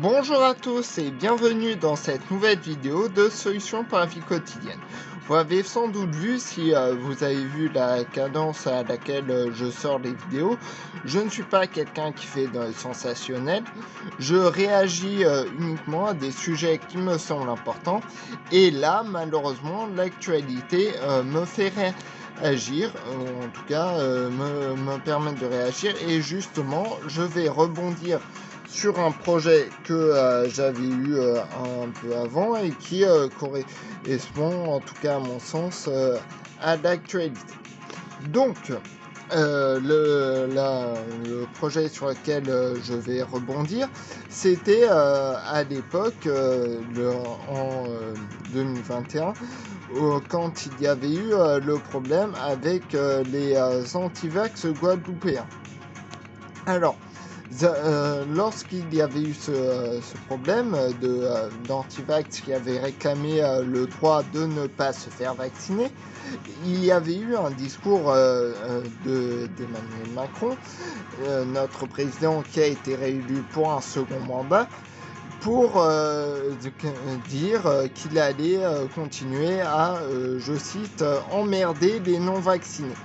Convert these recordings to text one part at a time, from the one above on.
Bonjour à tous et bienvenue dans cette nouvelle vidéo de Solutions pour la vie quotidienne. Vous avez sans doute vu, si vous avez vu la cadence à laquelle je sors les vidéos, je ne suis pas quelqu'un qui fait dans le sensationnel. Je réagis uniquement à des sujets qui me semblent importants. Et là, malheureusement, l'actualité me fait réagir, ou en tout cas me permet de réagir. Et justement, je vais rebondir sur un projet que j'avais eu un peu avant et qui correspond, en tout cas à mon sens, à l'actualité. Donc, le projet sur lequel je vais rebondir, c'était à l'époque, en 2021, quand il y avait eu le problème avec les antivax guadeloupéens. Alors, lorsqu'il y avait eu ce problème d'antivax qui avait réclamé le droit de ne pas se faire vacciner, il y avait eu un discours d'Emmanuel Macron, notre président qui a été réélu pour un second mandat, pour dire qu'il allait continuer à, je cite, emmerder les non-vaccinés.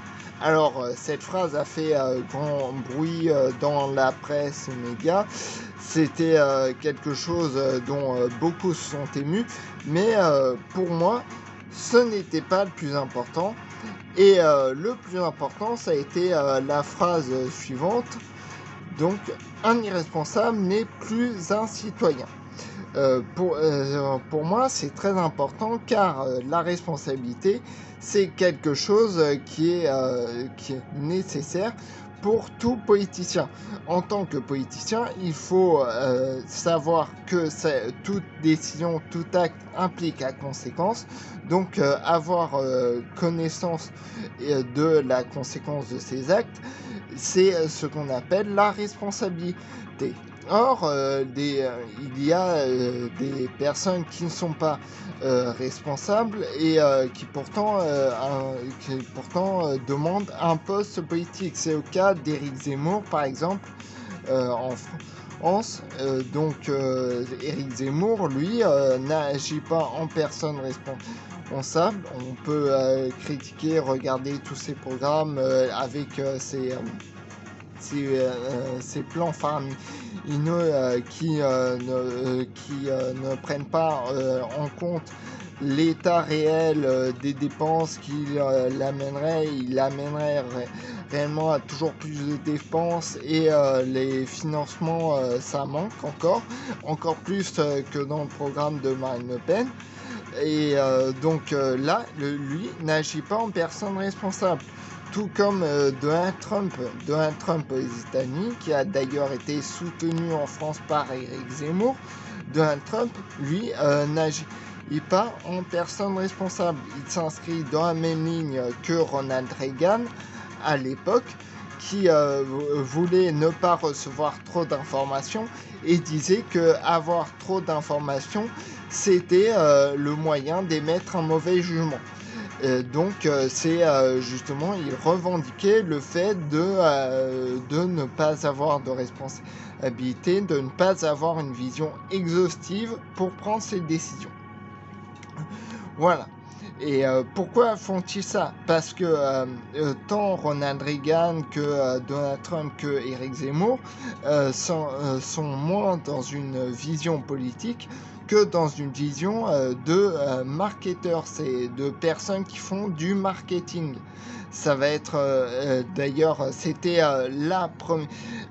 Alors, cette phrase a fait grand bruit dans la presse et médias. C'était quelque chose dont beaucoup se sont émus, mais pour moi, ce n'était pas le plus important. Et le plus important, ça a été la phrase suivante. Donc, un irresponsable n'est plus un citoyen. Pour moi, c'est très important car la responsabilité, c'est quelque chose qui est nécessaire pour tout politicien. En tant que politicien, il faut savoir que toute décision, tout acte implique à conséquence. Donc, avoir connaissance de la conséquence de ces actes, c'est ce qu'on appelle la responsabilité. Or, il y a des personnes qui ne sont pas responsables et qui pourtant demandent un poste politique. C'est le cas d'Éric Zemmour, par exemple, en France. Éric Zemmour, lui, n'agit pas en personne responsable. On peut critiquer, regarder tous ses programmes avec ces plans faramineux qui ne prennent pas en compte l'état réel des dépenses il amènerait réellement à toujours plus de dépenses et les financements, ça manque encore plus que dans le programme de Marine Le Pen. Et là, lui n'agit pas en personne responsable. Tout comme Donald Trump aux États-Unis, qui a d'ailleurs été soutenu en France par Éric Zemmour. Donald Trump, lui, n'agit pas en personne responsable. Il s'inscrit dans la même ligne que Ronald Reagan à l'époque, qui voulait ne pas recevoir trop d'informations et disait que avoir trop d'informations, c'était le moyen d'émettre un mauvais jugement. Justement, il revendiquait le fait de ne pas avoir de responsabilité, de ne pas avoir une vision exhaustive pour prendre ses décisions. Voilà. Et pourquoi font-ils ça? Parce que tant Ronald Reagan que Donald Trump que Éric Zemmour sont moins dans une vision politique que dans une vision de marketeurs, c'est de personnes qui font du marketing. Ça va être d'ailleurs, c'était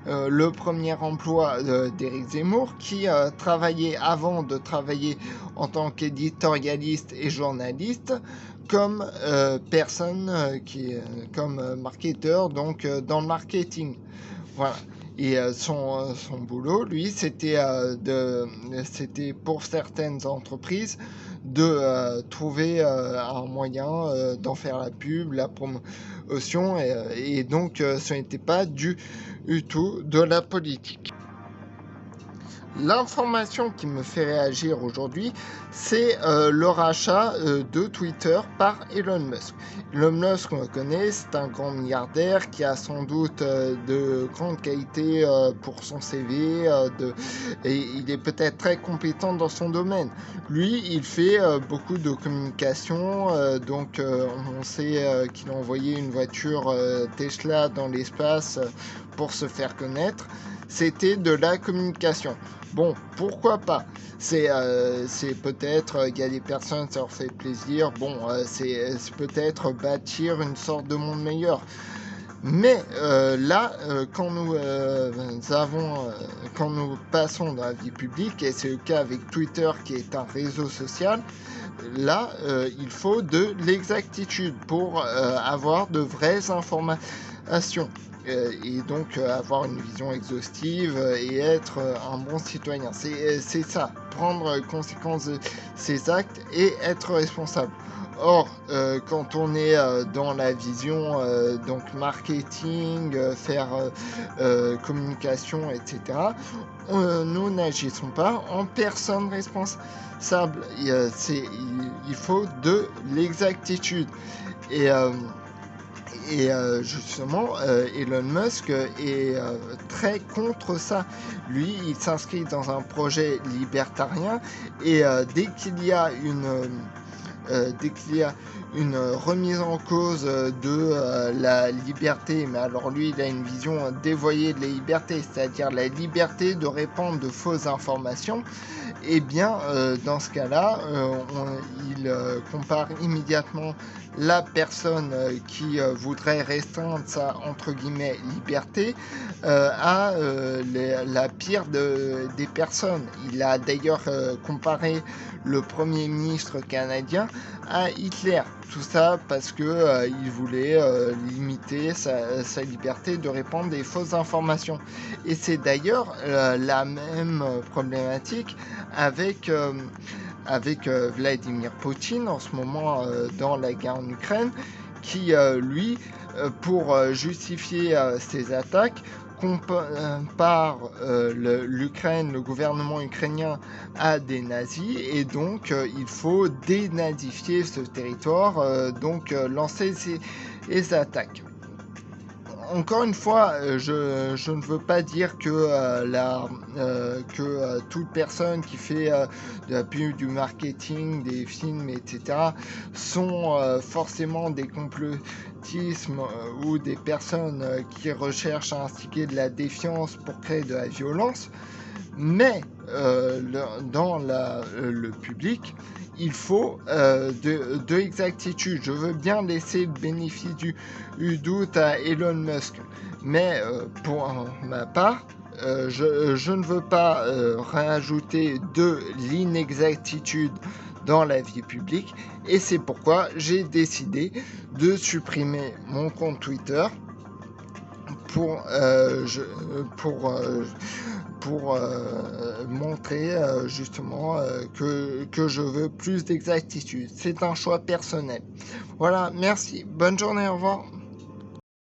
le premier emploi d'Éric Zemmour qui travaillait avant de travailler en tant qu'éditorialiste et journaliste comme comme marketeur, donc dans le marketing. Voilà. Et son boulot, lui, c'était pour certaines entreprises de trouver un moyen d'en faire la pub, la promotion, et donc ce n'était pas du tout de la politique. L'information qui me fait réagir aujourd'hui, c'est le rachat de Twitter par Elon Musk. Elon Musk, on le connaît, c'est un grand milliardaire qui a sans doute de grandes qualités pour son CV, et il est peut-être très compétent dans son domaine. Lui, il fait beaucoup de communication, donc on sait qu'il a envoyé une voiture Tesla dans l'espace pour se faire connaître. C'était de la communication. Bon, pourquoi pas? C'est peut-être, il y a des personnes, ça leur fait plaisir. Bon, c'est peut-être bâtir une sorte de monde meilleur. Mais là, quand nous passons dans la vie publique, et c'est le cas avec Twitter qui est un réseau social, là, il faut de l'exactitude pour avoir de vraies informations. Et donc avoir une vision exhaustive et être un bon citoyen. C'est ça, prendre conséquence de ses actes et être responsable. Or, quand on est dans la vision donc marketing, faire communication, etc., nous n'agissons pas en personne responsable. Il faut de l'exactitude. Et justement, Elon Musk est très contre ça. Lui, il s'inscrit dans un projet libertarien et dès qu'il y a une remise en cause de la liberté, mais alors lui, il a une vision dévoyée de la liberté, c'est-à-dire la liberté de répandre de fausses informations, et bien, dans ce cas-là, il compare immédiatement la personne qui voudrait restreindre sa, entre guillemets, liberté à la pire des personnes. Il a d'ailleurs comparé le Premier ministre canadien à Hitler. Tout ça parce que il voulait limiter sa liberté de répandre des fausses informations. Et c'est d'ailleurs la même problématique avec Vladimir Poutine en ce moment dans la guerre en Ukraine, qui lui, pour justifier ses attaques, compare l'Ukraine, le gouvernement ukrainien à des nazis, et donc il faut dénazifier ce territoire, donc lancer ces attaques. Encore une fois, je ne veux pas dire que, toute personne qui fait de la pub, du marketing, des films, etc., sont forcément des complotismes ou des personnes qui recherchent à instiguer de la défiance pour créer de la violence. Mais dans le public, il faut de l'exactitude. Je veux bien laisser le bénéfice du doute à Elon Musk, mais pour ma part, je ne veux pas rajouter de l'inexactitude dans la vie publique, et c'est pourquoi j'ai décidé de supprimer mon compte Twitter pour montrer justement que je veux plus d'exactitude. C'est un choix personnel. Voilà, merci. Bonne journée, au revoir.